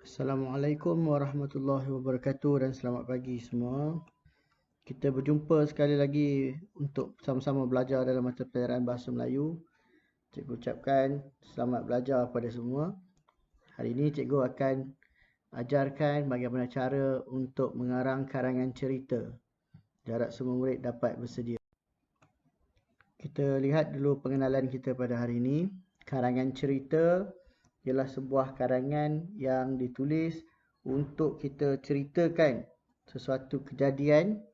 Assalamualaikum warahmatullahi wabarakatuh dan selamat pagi semua. Kita berjumpa sekali lagi untuk sama-sama belajar dalam mata pelajaran Bahasa Melayu. Cikgu ucapkan selamat belajar pada semua. Hari ini cikgu akan ajarkan bagaimana cara untuk mengarang karangan cerita. Harap semua murid dapat bersedia. Kita lihat dulu pengenalan kita pada hari ini. Karangan cerita ialah sebuah karangan yang ditulis untuk kita ceritakan sesuatu kejadian,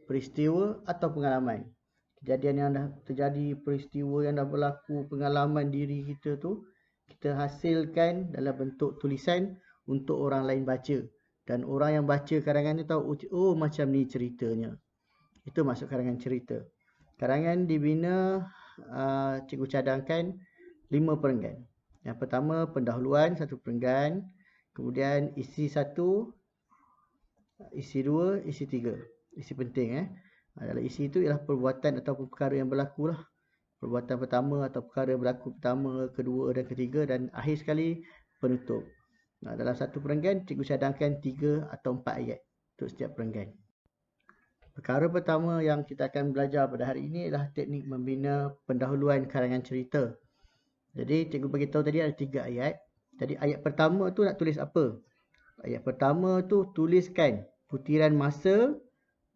peristiwa atau pengalaman. Kejadian yang dah terjadi, peristiwa yang dah berlaku, pengalaman diri kita tu, kita hasilkan dalam bentuk tulisan untuk orang lain baca. Dan orang yang baca karangan ni tahu, oh macam ni ceritanya. Itu maksud karangan cerita. Karangan dibina, cikgu cadangkan 5 perenggan. Yang pertama, pendahuluan 1 perenggan. Kemudian isi 1, isi 2, isi 3. Isi penting. Dalam isi itu ialah perbuatan atau perkara yang berlaku lah. Perbuatan pertama atau perkara yang berlaku pertama, kedua dan ketiga. Dan akhir sekali penutup. Dalam 1 perenggan, cikgu cadangkan 3 atau 4 ayat untuk setiap perenggan. Perkara pertama yang kita akan belajar pada hari ini adalah teknik membina pendahuluan karangan cerita. Jadi cikgu beritahu tadi ada 3 ayat. Jadi ayat pertama tu nak tulis apa? Ayat pertama tu tuliskan butiran masa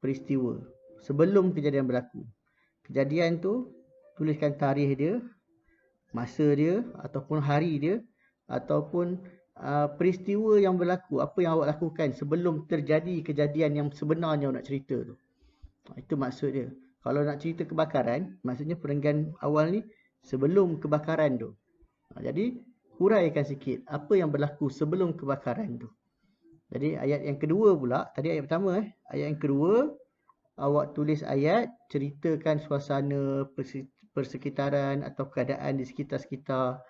peristiwa sebelum kejadian berlaku. Kejadian tu tuliskan tarikh dia, masa dia ataupun hari dia ataupun peristiwa yang berlaku, apa yang awak lakukan sebelum terjadi kejadian yang sebenarnya awak nak cerita tu. Itu maksud dia. Kalau nak cerita kebakaran, maksudnya perenggan awal ni sebelum kebakaran tu. Jadi huraikan sikit apa yang berlaku sebelum kebakaran tu. Jadi ayat yang kedua pula, tadi ayat pertama ayat yang kedua awak tulis ayat ceritakan suasana persekitaran atau keadaan di sekitar-sekitar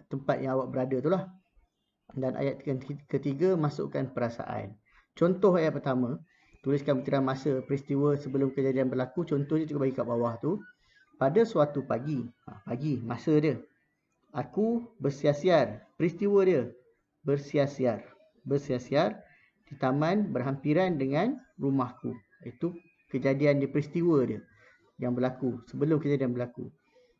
tempat yang awak berada tu lah. Dan ayat ketiga masukkan perasaan. Contoh ayat pertama, tuliskan butiran masa peristiwa sebelum kejadian berlaku. Contohnya cikgu bagi kat bawah tu. Pada suatu pagi, pagi masa dia, aku bersiar-siar, peristiwa dia, bersiar-siar di taman berhampiran dengan rumahku. Itu kejadian dia, peristiwa dia yang berlaku sebelum kejadian berlaku.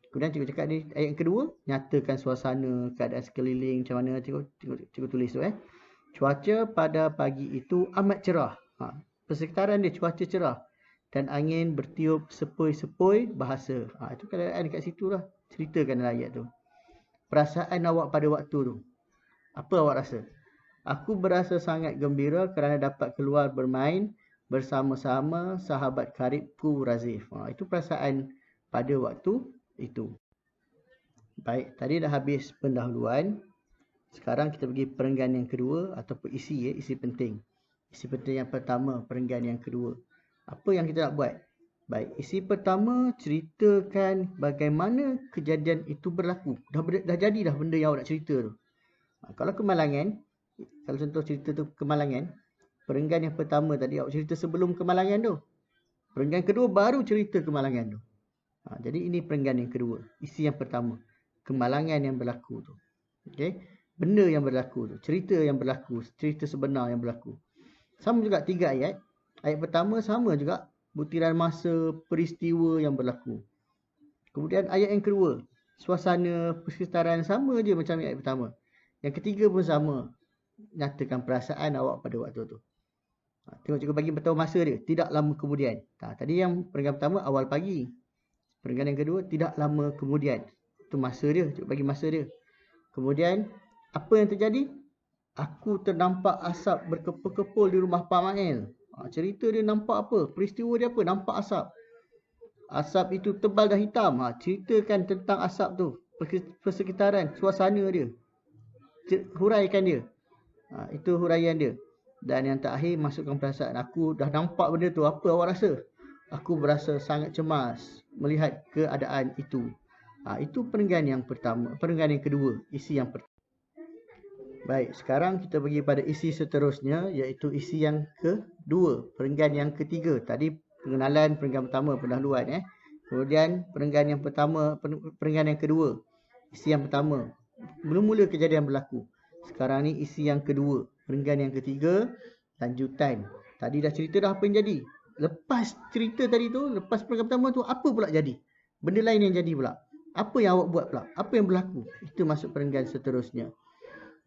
Kemudian cikgu cakap ni ayat yang kedua, nyatakan suasana, keadaan sekeliling macam mana, cikgu tulis tu. Cuaca pada pagi itu amat cerah. Persekitaran dia cuaca cerah. Dan angin bertiup sepoi-sepoi bahasa. Itu keadaan dekat situ lah. Ceritakan dalam ayat tu. Perasaan awak pada waktu tu. Apa awak rasa? Aku berasa sangat gembira kerana dapat keluar bermain bersama-sama sahabat karibku Razif. Itu perasaan pada waktu itu. Baik, tadi dah habis pendahuluan. Sekarang kita pergi perenggan yang kedua ataupun isi, isi penting. Isi penting yang pertama, perenggan yang kedua. Apa yang kita nak buat? Baik, isi pertama ceritakan bagaimana kejadian itu berlaku. Dah jadi dah benda yang awak nak cerita tu. Kalau kemalangan, kalau contoh cerita tu kemalangan, perenggan yang pertama tadi awak cerita sebelum kemalangan tu. Perenggan kedua baru cerita kemalangan tu. Jadi ini perenggan yang kedua. Isi yang pertama, kemalangan yang berlaku tu. Okey, benda yang berlaku tu, cerita yang berlaku, cerita sebenar yang berlaku. Sama juga 3 ayat. Ayat pertama sama juga, butiran masa peristiwa yang berlaku. Kemudian ayat yang kedua, suasana persekitaran sama je macam ayat pertama. Yang ketiga pun sama, nyatakan perasaan awak pada waktu tu. Tengok cikgu bagi beritahu masa dia, tidak lama kemudian. Tadi yang perenggan pertama awal pagi. Perenggan yang kedua tidak lama kemudian. Itu masa dia, cikgu bagi masa dia. Kemudian apa yang terjadi? Aku ternampak asap berkepul-kepul di rumah Pak Mail. Cerita dia nampak apa? Peristiwa dia apa? Nampak asap. Asap itu tebal dan hitam. Ceritakan tentang asap tu. Persekitaran, suasana dia. Huraikan dia. Itu huraian dia. Dan yang terakhir masukkan perasaan. Aku dah nampak benda tu. Apa awak rasa? Aku berasa sangat cemas melihat keadaan itu. Itu perenggan yang pertama. Perenggan yang kedua. Isi yang pertama. Baik, sekarang kita pergi pada isi seterusnya, iaitu isi yang kedua, perenggan yang ketiga. Tadi pengenalan perenggan pertama, pendahuluan. Kemudian perenggan yang pertama, perenggan yang kedua, isi yang pertama. Mula-mula kejadian berlaku. Sekarang ni isi yang kedua. Perenggan yang ketiga, lanjutan. Tadi dah cerita dah apa yang jadi. Lepas cerita tadi tu, lepas perenggan pertama tu, apa pula jadi? Benda lain yang jadi pula. Apa yang awak buat pula? Apa yang berlaku? Itu masuk perenggan seterusnya.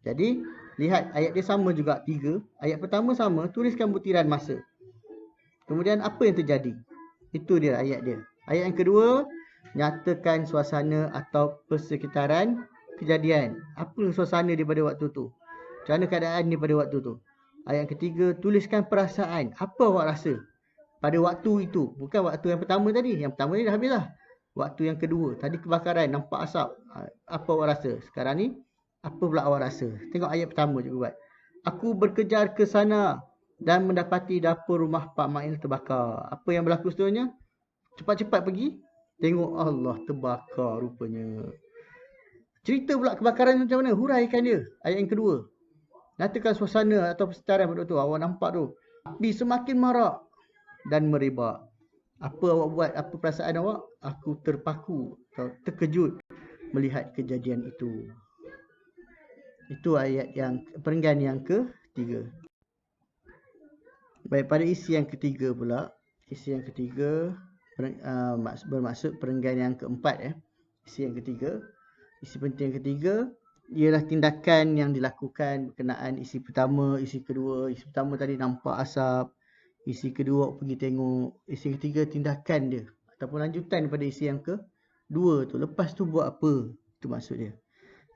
Jadi, lihat ayat dia sama juga 3. Ayat pertama sama, tuliskan butiran masa. Kemudian apa yang terjadi? Itu dia ayat dia. Ayat yang kedua, nyatakan suasana atau persekitaran kejadian. Apa suasana dia pada waktu tu? Macam mana keadaan dia pada waktu tu? Ayat yang ketiga, tuliskan perasaan. Apa awak rasa pada waktu itu? Bukan waktu yang pertama tadi. Yang pertama ni dah habis lah. Waktu yang kedua, tadi kebakaran, nampak asap. Apa awak rasa? Sekarang ni, apa pula awak rasa? Tengok ayat pertama juga buat. Aku berkejar ke sana dan mendapati dapur rumah Pak Mail terbakar. Apa yang berlaku seterusnya? Cepat-cepat pergi. Tengok Allah terbakar rupanya. Cerita pula kebakaran macam mana? Huraikan dia. Ayat yang kedua. Nyatakan suasana atau persekitaran pada tu. Awak nampak tu. Api semakin marak dan merebak. Apa awak buat? Apa perasaan awak? Aku terpaku atau terkejut melihat kejadian itu. Itu ayat yang perenggan yang ketiga. Baik, pada isi yang ketiga pula. Isi yang ketiga bermaksud perenggan yang keempat. Isi yang ketiga. Isi penting yang ketiga ialah tindakan yang dilakukan berkenaan isi pertama, isi kedua. Isi pertama tadi nampak asap. Isi kedua pergi tengok. Isi ketiga tindakan dia. Ataupun lanjutan pada isi yang kedua tu. Lepas tu buat apa? Itu maksud dia.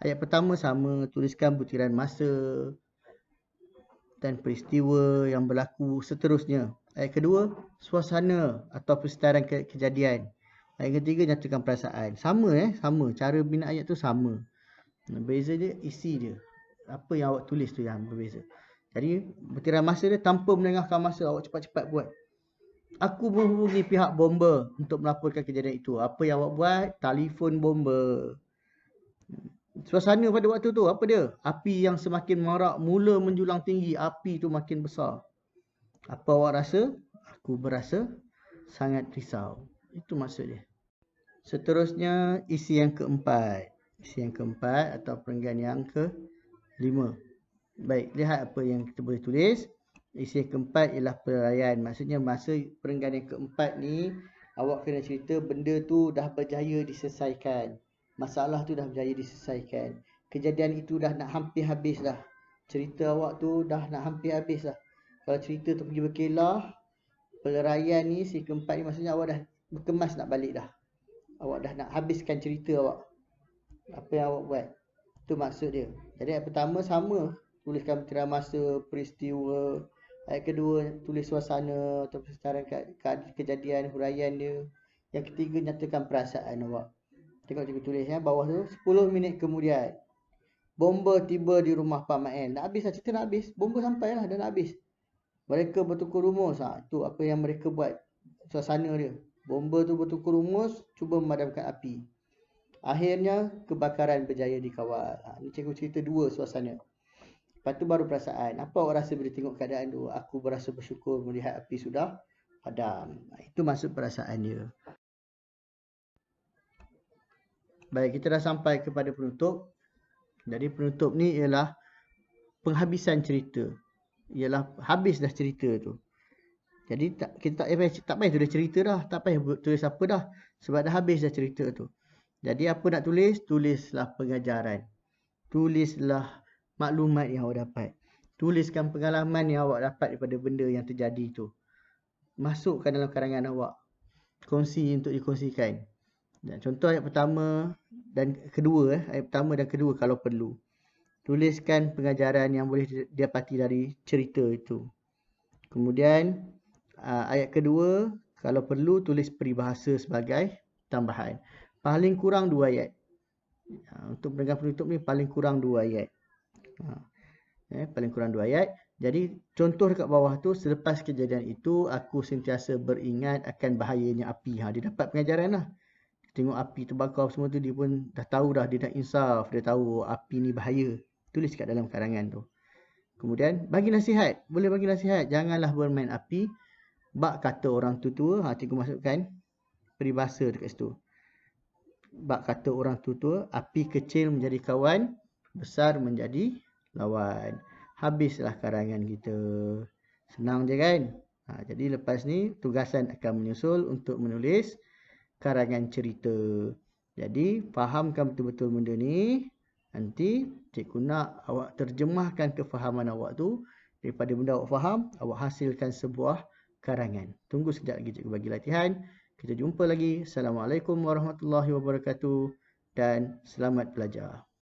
Ayat pertama sama. Tuliskan butiran masa dan peristiwa yang berlaku seterusnya. Ayat kedua, suasana atau persekitaran kejadian. Ayat ketiga, nyatakan perasaan. Sama sama. Cara bina ayat tu sama. Beza dia, isi dia. Apa yang awak tulis tu yang berbeza. Jadi, butiran masa dia tanpa menengahkan masa, awak cepat-cepat buat. Aku menghubungi pihak bomba untuk melaporkan kejadian itu. Apa yang awak buat? Telefon bomba. Suasana pada waktu tu, apa dia? Api yang semakin marak mula menjulang tinggi. Api tu makin besar. Apa awak rasa? Aku berasa sangat risau. Itu maksud dia. Seterusnya, isi yang keempat. Isi yang keempat atau perenggan yang kelima. Baik, lihat apa yang kita boleh tulis. Isi yang keempat ialah perayaan. Maksudnya masa perenggan yang keempat ni, awak kena cerita benda tu dah berjaya diselesaikan. Masalah tu dah berjaya diselesaikan. Kejadian itu dah nak hampir habis dah. Cerita awak tu dah nak hampir habis dah. Kalau cerita tu pergi berkelah, perayaan ni, si keempat ni maksudnya awak dah berkemas nak balik dah. Awak dah nak habiskan cerita awak. Apa yang awak buat. Itu maksud dia. Jadi ayat pertama sama. Tuliskan butiran masa, peristiwa. Ayat kedua, tulis suasana atau persekitaran kejadian, huraian dia. Yang ketiga, nyatakan perasaan awak. Tengok cikgu tulis bawah tu. 10 minit kemudian, bomba tiba di rumah Pak Mael. Nak habis lah, cerita nak habis. Bomba sampai lah, dah nak habis. Mereka bertukar rumus. Itu apa yang mereka buat. Suasana dia. Bomba tu bertukar rumus, cuba memadamkan api. Akhirnya, kebakaran berjaya dikawal. Ini cikgu cerita dua suasana. Lepas tu baru perasaan. Apa awak rasa bila tengok keadaan tu? Aku berasa bersyukur melihat api sudah padam. Itu maksud perasaan dia. Baik, kita dah sampai kepada penutup. Jadi penutup ni ialah penghabisan cerita. Ialah habis dah cerita tu. Jadi kita tak payah tulis cerita dah. Tak payah tulis apa dah. Sebab dah habis dah cerita tu. Jadi apa nak tulis? Tulislah pengajaran. Tulislah maklumat yang awak dapat. Tuliskan pengalaman yang awak dapat daripada benda yang terjadi tu. Masukkan dalam karangan awak. Kongsi untuk dikongsikan. Dan contoh ayat pertama dan kedua. Ayat pertama dan kedua kalau perlu. Tuliskan pengajaran yang boleh didapati dari cerita itu. Kemudian ayat kedua, kalau perlu tulis peribahasa sebagai tambahan. Paling kurang 2 ayat. Untuk perenggan penutup ni paling kurang 2 ayat. Paling kurang 2 ayat. Jadi contoh dekat bawah tu, selepas kejadian itu aku sentiasa beringat akan bahayanya api. Dia dapat pengajaran lah. Tengok api terbakar semua tu, dia pun dah tahu dah, dia dah insaf, dia tahu api ni bahaya. Tulis kat dalam karangan tu. Kemudian bagi nasihat, boleh bagi nasihat, janganlah bermain api. Bak kata orang tua, cikgu masukkan peribahasa dekat situ. Bak kata orang tua, api kecil menjadi kawan, besar menjadi lawan. Habislah karangan kita. Senang je kan? Jadi lepas ni tugasan akan menyusul untuk menulis karangan cerita. Jadi fahamkan betul-betul benda ni. Nanti cikgu nak awak terjemahkan kefahaman awak tu. Daripada benda awak faham, awak hasilkan sebuah karangan. Tunggu sekejap lagi cikgu bagi latihan. Kita jumpa lagi. Assalamualaikum warahmatullahi wabarakatuh dan selamat belajar.